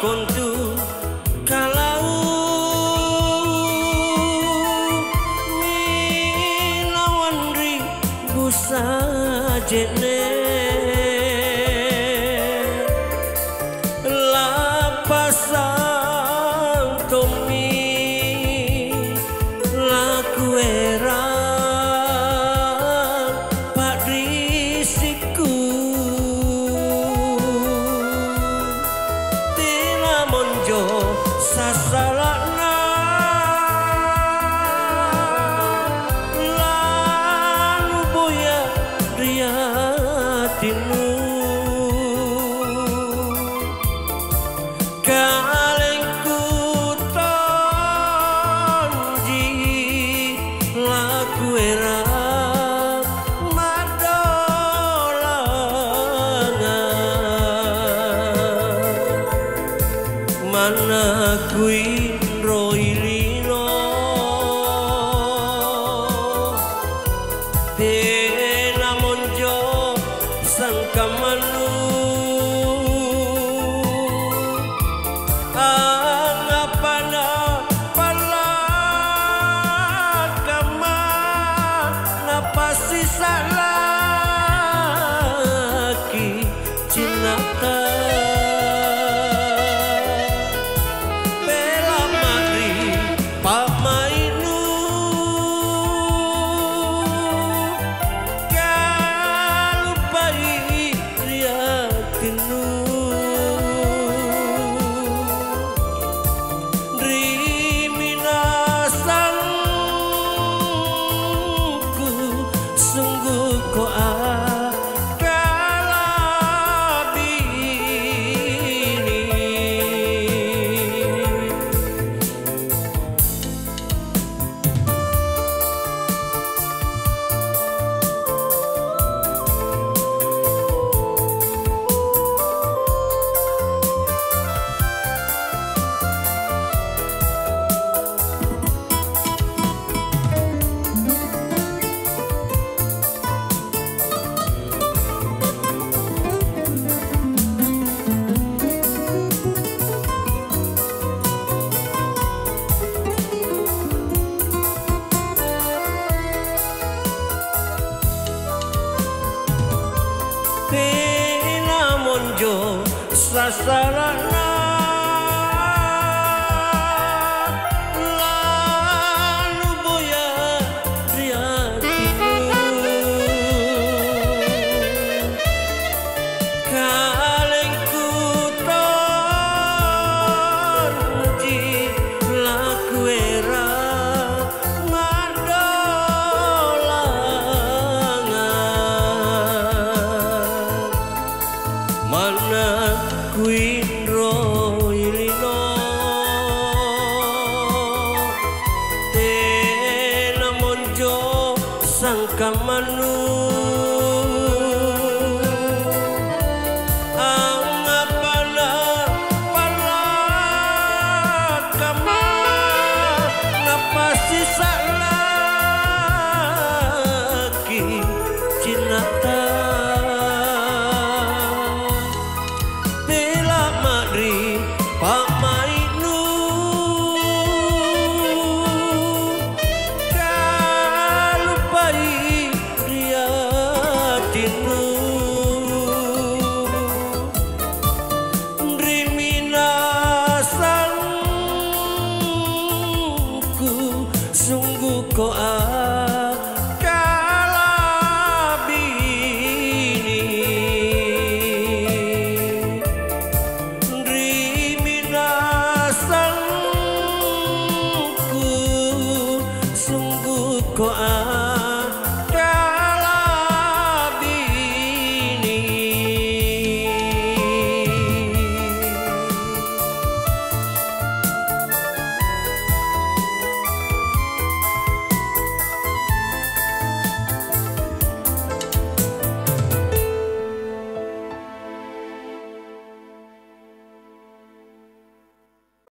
kontu kalau minawan ribu sajene lapasang tomi laku era pak risiku tina monjo sasalana lanu boya riatinu kalengku tonji laku era mana kuin roilino tena monjo sangkamanu angapana palakama napasi salaki cinata tena monjo sasarana lanu boya riatinu kalengku tonji laku era mana kuin roilino tena monjo sangkamanu angapana palakama napasi salaki cinata Pak Mainu kalupai riatinu riminasanku sungguh koa ko